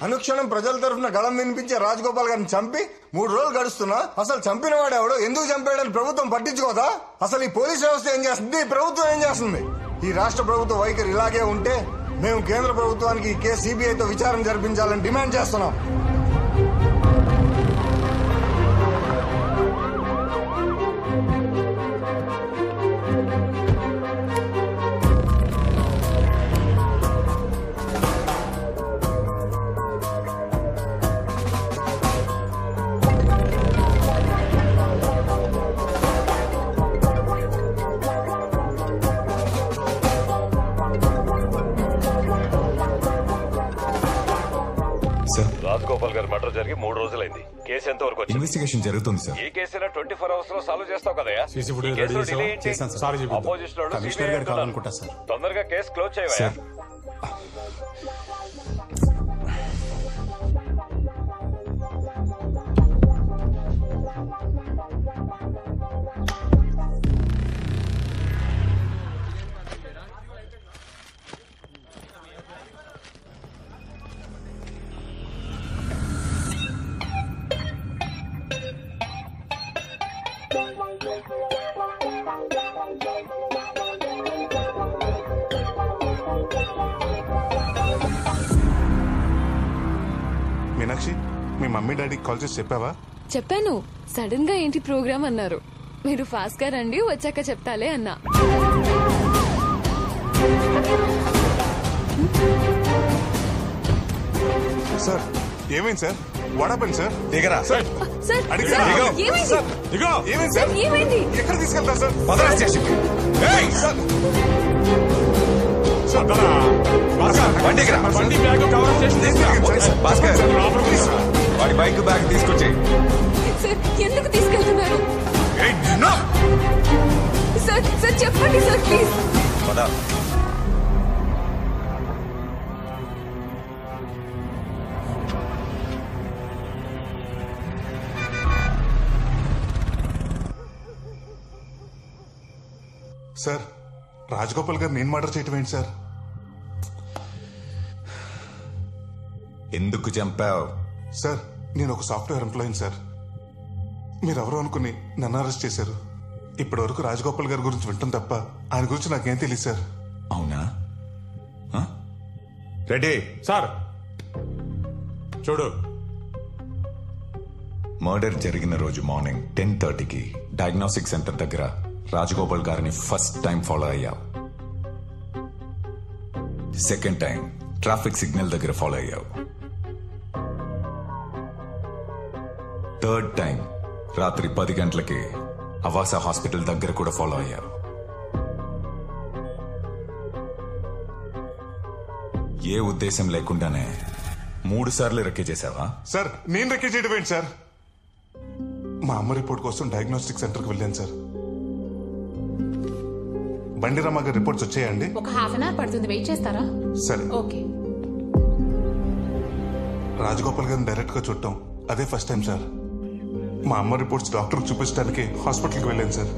అనుక్షణం ప్రజల తరఫున గళం వినిపించే రాజగోపాల్ గారిని చంపి 3 రోజులు గడుస్తున్నా అసలు చంపిన వాడెవడో ఎందుకు చంపాడని ప్రభుత్వం పట్టించుకోదా? అసలు ఈ పోలీస్ వ్యవస్థ ఏం చేస్తుంది? ఈ ప్రభుత్వం ఏం చేస్తుంది? ఈ రాష్ట్ర ప్రభుత్వ వైఖరి ఇలాగే ఉంటే మేము కేంద్ర ప్రభుత్వానికి ఈ కేసు సిబిఐతో విచారణ జరిపించాలని డిమాండ్ చేస్తున్నాం. రాజగోపాల్ గారి మర్డర్ జరిగి 3 రోజులైంది. కేసు ఎంత వరకు వచ్చింది? ఇన్వెస్టిగేషన్ జరుగుతుంది సార్. ఈ కేసులో 24 hours లో సాల్వ్ చేస్తావు కదా? తొందరగా కేసు క్లోజ్ చేయవా? మీనాక్షి, మీ మమ్మీ డాడీకి కాల్ చేసి చెప్పావా? చెప్పాను. సడన్ గా ఏంటి ప్రోగ్రామ్ అన్నారు. మీరు ఫాస్ట్ గా రండి, వచ్చాక చెప్తాలే అన్నా. సార్ ఏమైంది సార్? వాడపండి సార్. దిగరా సార్. ఏమైంది సార్? ఎక్కడ తీసుకెళ్తారు సార్? పదరా స్టేషన్. వాడి బైక్ బ్యాగ్ తీసుకొచ్చి. ఎందుకు తీసుకెళ్తున్నారు సార్? సార్ చెప్పండి సార్ ప్లీజ్. సార్, రాజగోపాల్ గారు నేను మర్డర్ చేయటం ఏంటి సార్? ఎందుకు చంపావు? సార్, నేను ఒక సాఫ్ట్వేర్ ఎంప్లాయీని సార్. మీరెవరో అనుకుని నన్ను అరెస్ట్ చేశారు. ఇప్పటి వరకు రాజగోపాల్ గారి గురించి వింటాం తప్ప ఆయన గురించి నాకేం తెలియదు సార్. అవునా? Ready sir. చూడు, మర్డర్ జరిగిన రోజు మార్నింగ్ 10:30కి డయాగ్నోస్టిక్ సెంటర్ దగ్గర రాజగోపాల్ గారిని ఫస్ట్ టైం ఫాలో అయ్యావు. సెకండ్ టైం ట్రాఫిక్ సిగ్నల్ దగ్గర ఫాలో అయ్యావు. థర్డ్ టైం రాత్రి 10 గంటలకి అవాస హాస్పిటల్ దగ్గర కూడా ఫాలో అయ్యావు. ఏ ఉద్దేశం లేకుండానే 3 సార్లు రెక్కే చేశావా? సార్, నేను రెక్కే చేయడం ఏంటి సార్? మా అమ్మ రిపోర్ట్ కోసం డయాగ్నోస్టిక్ సెంటర్కి వెళ్ళాను సార్. బండిరామ గారి రిపోర్ట్స్ వచ్చాయండి. ఒక హాఫ్ అన్ అవర్ పడుతుంది, వెయిట్ చేస్తారా? సరే. ఓకే. రాజగోపాల్ గారిని డైరెక్ట్ గా చూడటం అదే ఫస్ట్ టైం సార్. మా అమ్మ రిపోర్ట్స్ డాక్టర్ చూపించడానికి హాస్పిటల్కి వెళ్ళాను సార్.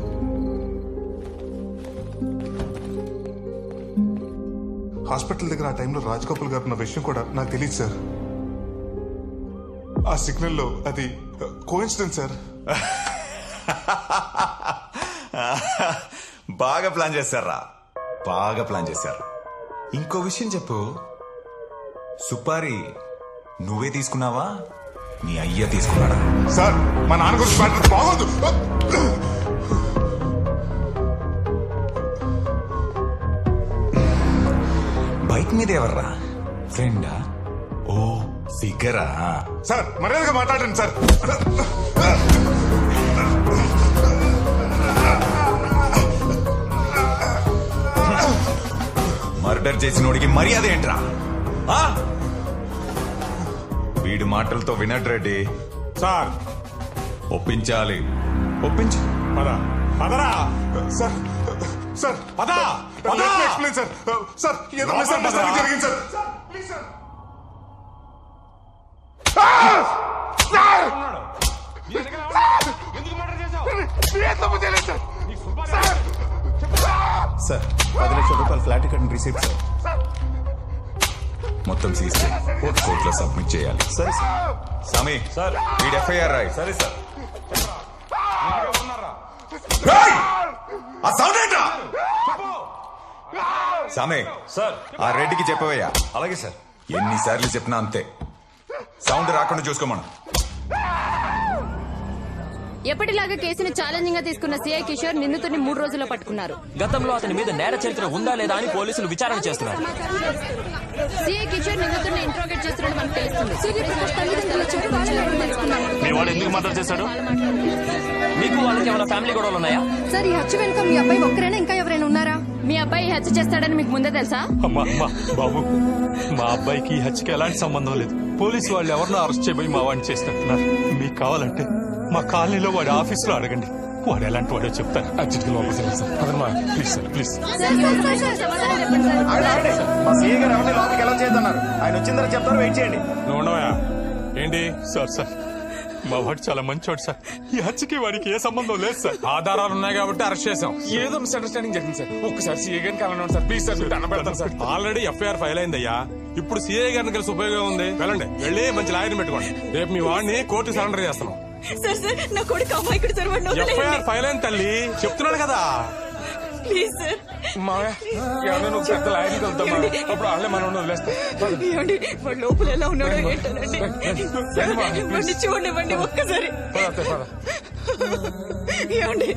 హాస్పిటల్ దగ్గర ఆ టైంలో రాజగోపాల్ గారు ఉన్న విషయం కూడా నాకు తెలియదు సార్. ఆ సిగ్నల్లో అది కోఇన్సిడెన్స్ సార్. బాగా ప్లాన్ చేశారా? బాగా ప్లాన్ చేశారు. ఇంకో విషయం చెప్పు, సుపారి నువ్వే తీసుకున్నావా, నీ అయ్య తీసుకున్నాడా? సార్, మా నాన్న గురించి బాగోదు. బైక్ మీద ఎవర్రా? ఫ్రెండా? ఓ ఫిగరా? సార్, మర్యాదగా మాట్లాడండి సార్. మర్డర్ చేసినోడికి మర్యాద ఏంట్రా? వీడి మాటలతో వినడ్ రెడ్డి. సార్, ఒప్పించాలి. ఒప్పించు. పదరా సార్. సార్, పదా. Explain sir. సార్, ఏదో మిస్అండర్స్టాండింగ్ జరిగింది సార్. Please sir. సార్, 10 లక్షల రూపాయలు ఫ్లాట్ టికెట్ రిసీప్ట్ సార్. మొత్తం సీజ్ చేయి. కోర్టులో సబ్మిట్ చేయాలి. సరే సార్. సమీ సార్. వీడి ఎఫ్ఐఆర్ రాయి. సరే సార్. ఆ సౌండ్ ఏంట్రా? సమీ సార్. ఆ రెడ్డికి చెప్పవయ్యా. అలాగే సార్. ఎన్నిసార్లు చెప్పినా అంతే, సౌండ్ రాకుండా చూసుకోమను. ఎప్పటిలాగా కేసును ఛాలెంజింగ్ గా తీసుకున్న సిఐ కిషోర్ నిందితుడిని 3 రోజుల్లో పట్టుకున్నారు. గతంలో అతని మీద నేర చరిత్ర ఉందా లేదా అని పోలీసులు విచారణ చేస్తున్నారు. సిఐ కిషోర్ నిందితుడిని ఇంట్రోగేట్ చేస్తున్నట్టు మనకు తెలుస్తుంది. మీ వాడు ఎందుకు మర్డర్ చేశాడు? మీకు వాళ్ళకి ఏమైనా ఫ్యామిలీ గొడవలు ఉన్నాయా? సార్, ఈ హత్య వెనుక మీ అబ్బాయి ఒక్కరైనా ఇంకా ఎవరైనా ఉన్నారా? మీ అబ్బాయి హత్య చేస్తాడని మీకు ముందే తెలుసా? బాబు, మా అబ్బాయికి ఈ హత్యకి ఎలాంటి సంబంధం లేదు. పోలీసు వాళ్ళు ఎవరినో అరెస్ట్ చేయబోయి మా వాడిని చేసినట్టున్నారు. మీకు కావాలంటే మా కాలనీలో వాడి ఆఫీసులో అడగండి. వాడు ఎలాంటి వాడో చెప్తాను. అర్జెంట్గా లోపలికి వెళ్ళండి సార్. అదమ్మా, ప్లీజ్ సార్, ప్లీజ్. మా సీఏ గారు ఎవరిని లోపలికి ఎలా చేద్దన్నారు? ఆయన వచ్చిందని చెప్తారు, వెయిట్ చేయండి. నువ్వు ఉండవా? ఏంటి సార్, మా వాడు చాలా మంచివాడు సార్. ఈ హత్యకి వాడికి ఏ సంబంధం లేదు సార్. ఆధారాలు ఉన్నాయి కాబట్టి అరెస్ట్ చేసాం. ఏదో మిస్అండర్స్టాండింగ్ జరిగింది సార్. ఒక్కసారి సీఏ గారిని కలవండి సార్, ప్లీజ్ సార్. దండం పెడతాను సార్. ఆల్రెడీ ఎఫ్ఐఆర్ ఫైల్ అయిందయ్యా. ఇప్పుడు సీఏ గారిని కలిసి ఉపయోగం ఉంది. వెళ్ళండి, వెళ్ళి మంచి లాయర్ని పెట్టుకోండి. రేపు మీ వాడిని కోర్టు సరెండర్ చేస్తాను. సార్ సార్, నా కొడుకు అమ్మాయికుడు సార్. ఎఫ్ఐఆర్ ఫైల్ అయింది తల్లి, చెప్తున్నాడు కదా. Please sir. ఎవరైనా పెద్ద లాయర్ని కలుద్దామా? అప్పుడు వాళ్ళే మనం వదిలేస్తాం. ఏమండి, వాడు లోపల ఎలా ఉన్నాడో ఏంటోనండి. వాడిని చూడండి ఒక్కసారి. ఏమండి,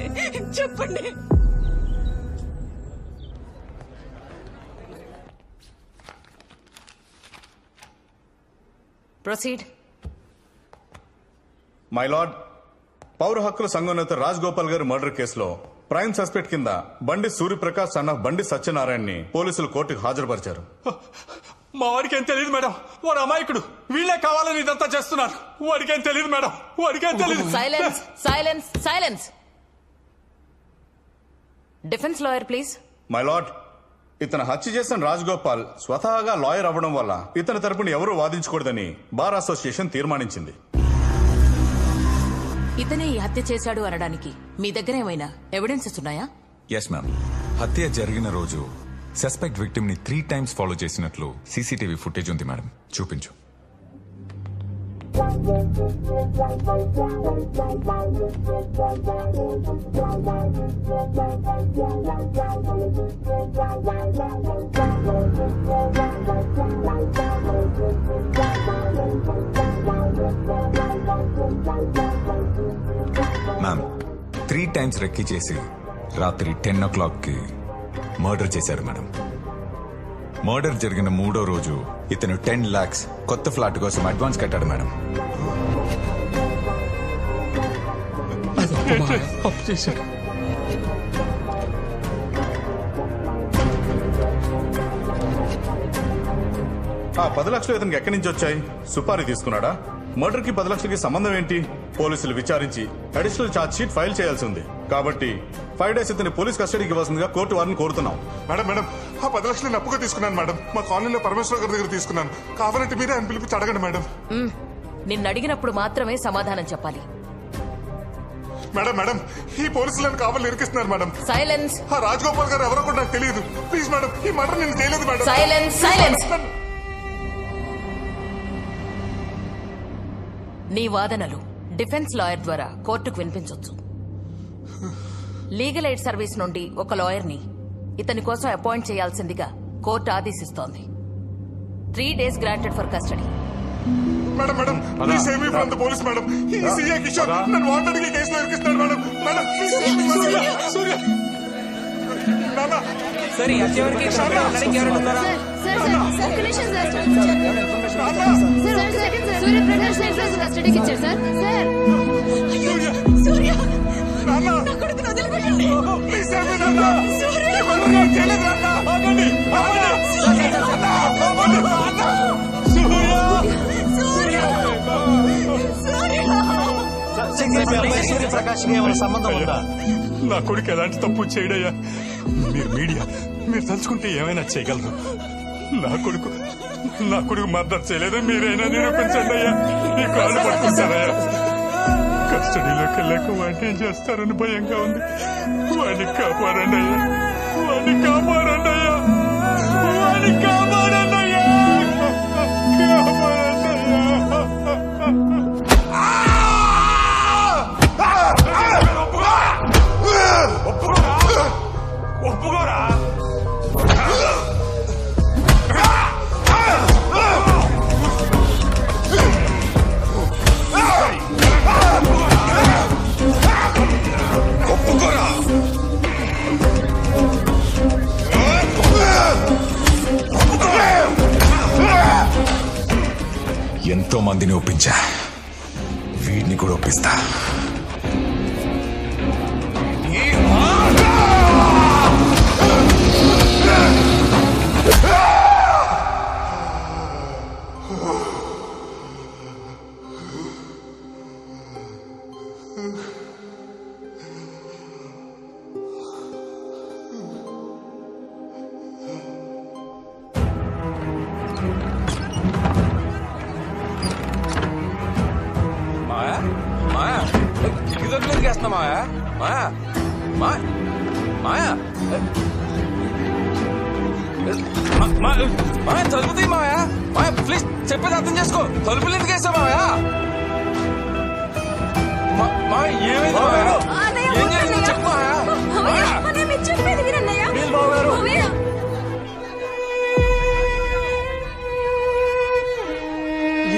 చెప్పండి. ప్రొసీడ్. మై లార్డ్, పౌర హక్కుల సంఘం నేత రాజ్ గోపాల్ గారి మర్డర్ కేసులో ప్రైమ్ సస్పెక్ట్ కింద బండి సూర్యప్రకాష్ సన్ ఆఫ్ బండి సత్యనారాయణని పోలీసులు కోర్టుకు హాజరుపరిచారు. మా వాడికి ఏం తెలియదు మేడం. వాడు అమాయకుడు. వీళ్ళే కావాలని ఇదంతా చేస్తున్నారు. వాడికేం తెలియదు మేడం, వాడికేం తెలియదు. Silence, silence, silence. Defence lawyer please. My lord, ఇతను హత్య చేసిన రాజ్ గోపాల్ స్వతహాగా లాయర్ అవ్వడం వల్ల ఇతని తరపున ఎవరూ వాదించకూడదని బార్ అసోసియేషన్ తీర్మానించింది. ఇతనే ఈ హత్య చేశాడు అనడానికి మీ దగ్గర ఏమైనా ఎవిడెన్సెస్ ఉన్నాయా? Yes ma'am. హత్య జరిగిన రోజు సస్పెక్ట్ విక్టిమ్ ని 3 times ఫాలో చేసినట్లు సీసీటీవీ ఫుటేజ్ ఉంది మేడం. చూపించు. మ్యామ్, 3 times రెక్కి చేసి రాత్రి 10 o'clockకి మర్డర్ చేశారు మేడం. మర్డర్ జరిగిన 3వ రోజు ఇతను 10 lakhs కొత్త ఫ్లాట్ కోసం అడ్వాన్స్ కట్టాడు మేడం. ఆ 10 లక్షలు ఇతనికి ఎక్కడి నుంచి వచ్చాయి? సుపారీ తీసుకున్నాడా? మర్డర్ కి 10 లక్షలకి సంబంధం ఏంటి? పోలీసులు విచారించి అడిషనల్ ఛార్జ్ షీట్ ఫైల్ చేయాల్సి ఉంది. కాబట్టి 5 days ఇతని పోలీస్ కస్టడీకి ఇవ్వాల్సిందిగా కోర్టు వారిని కోరుతున్నాం. మేడం, ఆ 10 లక్షలు అప్పుగా తీసుకున్నాను మేడం. మా కాలనీలో పరమేశ్వర గారి దగ్గర తీసుకున్నాను. కావాలంటే మీరే ఆయన పిలిపించి అడగండి మేడం. నిన్ను అడిగినప్పుడు మాత్రమే సమాధానం చెప్పాలి. మేడం, ఈ పోలీసులను కావాలి ఇరికిస్తున్నారు మేడం. సైలెన్స్. ఆ రాజగోపాల్ గారు ఎవరో కూడా నాకు తెలియదు. ప్లీజ్ మేడం, ఈ మర్డర్ నేను చేయలేదు మేడం. Silence, silence. నీ వాదనలు డిఫెన్స్ లాయర్ ద్వారా కోర్టుకు వినిపించొచ్చు. లీగల్ ఎయిడ్ సర్వీస్ నుండి ఒక లాయర్ని ఇతని కోసం అపాయింట్ చేయాల్సిందిగా కోర్టు ఆదేశిస్తోంది. 3 days granted for custody. Madam, please save me from the police madam. ఈ సీఏ కిషోర్ నన్ను వాంటెడ్ గా కేసులో ఇరికిస్తున్నాడు madam. Madam, please save me. Surya నాన్న, సరే చివరికి కస్టడీకి ఇచ్చారు సార్. సూర్య, నా కొడుకును వదిలిపెట్టండి. ప్లీజ్ సేవ్ మీ నాన్న. చేయలేదు సూర్యప్రకాష్ ఏమైనా సంబంధం ఉందా? నా కొడుకు ఎలాంటి తప్పు చేయడయ్యా. మీరు మీడియా, మీరు తలుచుకుంటే ఏమైనా చేయగలరు. నా కొడుకు మర్డర్ చేయలేదని మీరైనా నిరూపించండి అయ్యా. ఈ కాళ్ళు పట్టుకుంటారయ్యా. కస్టడీలోకి వెళ్ళాక వాడిని ఏం చేస్తారని భయంగా ఉంది. వాడిని కాపాడండి అయ్యా, వాడిని కాపాడండి అయ్యా, వాడిని కాపాడండి అయ్యా. ఎంతో మందిని ఒప్పించా, వీడిని కూడా ఒప్పిస్తా. మాయా మాయా మాయా మాయా తలుపుతీ మాయా మాయా ప్లీజ్ చెప్పేది అర్థం చేసుకో. తలుపులు ఎందుకు వేసా మాయా? మాయా ఏమైంది మాయా? ఏం జరిగిందో చెప్పు మాయా.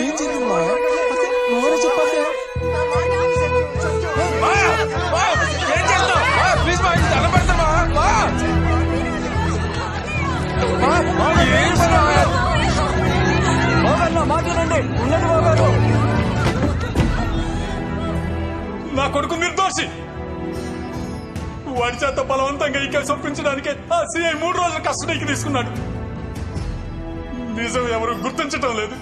ఏం జరిగింది మాయా? నువ్వు చెప్పాలి. ప్లీజ్ మా దండ పెడతా మాట్లాడండి. నా కొడుకు నిర్దోషి. వాడి చేత బలవంతంగా ఈ కేసు ఒప్పించడానికి ఆ సిఐ 3 రోజులు కస్టడీకి తీసుకున్నాడు. నిజం ఎవరు గుర్తించటం లేదు.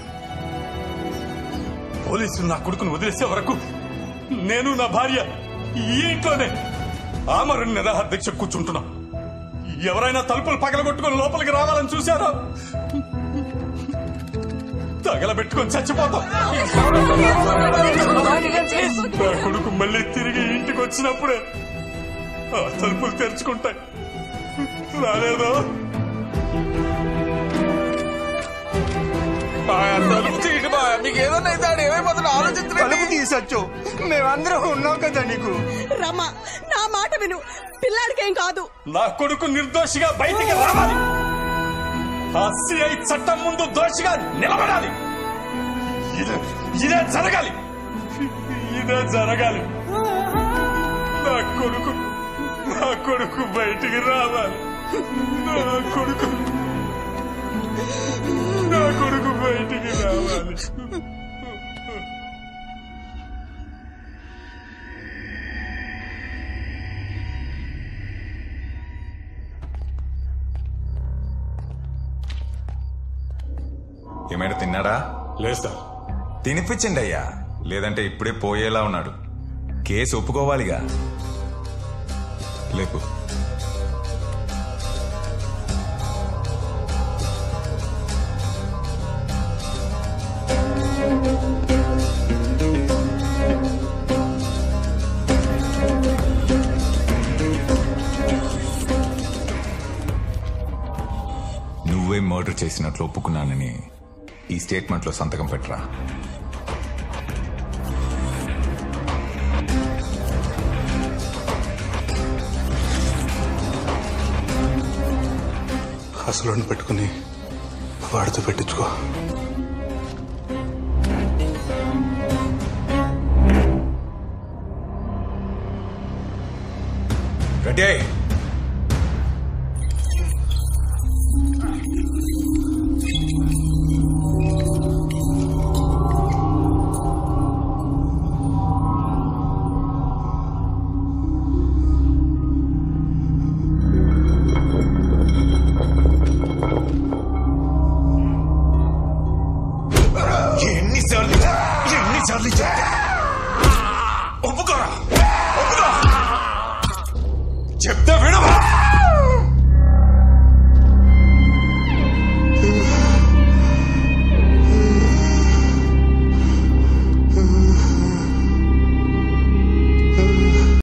పోలీసులు నా కొడుకును వదిలేసే వరకు నేను నా భార్య ఈ ఇంట్లోనే ఆమరణ నిరాహార దీక్ష కూర్చుంటున్నాం. ఎవరైనా తలుపులు పగలగొట్టుకుని లోపలికి రావాలని చూశారా? తగలబెట్టుకొని చచ్చిపోతాం. నా కొడుకు మళ్ళీ తిరిగి ఇంటికి వచ్చినప్పుడే ఆ తలుపులు తెరుచుకుంటాయి. రాలేదో తలుపు తీయండి బాయ్. మీకు ఏదన్నా అయితే ఏమైపోతున్నా ఆలోచించలేదు. తలుపు తీసొచ్చు, మేమందరం ఉన్నాం కదా నీకు. రమ్మా, నా మాట విను. పిల్లాడికేం కాదు. నా కొడుకు నిర్దోషిగా బయటికి రావాలి. ఆ సిఐ చట్టం ముందు దోషిగా నిలబడాలి. ఇదే జరగాలి. ఇదే జరగాలి. నా కొడుకు బయటికి రావాలి. నా కొడుకు బయటికి రావాలి. ఏమైనా తిన్నాడా? లేదు సార్. తినిపించండి అయ్యా, లేదంటే ఇప్పుడే పోయేలా ఉన్నాడు. కేసు ఒప్పుకోవాలిగా. లేకు. నువ్వే మర్డర్ చేసినట్లు ఒప్పుకున్నానని ఈ స్టేట్మెంట్ లో సంతకం పెట్టరా. అసలు పెట్టుకుని వాడితో పెట్టించుకో. రెడీ. ఎన్నిసార్లు ఒప్పుకోరా? చెప్తే వినవా?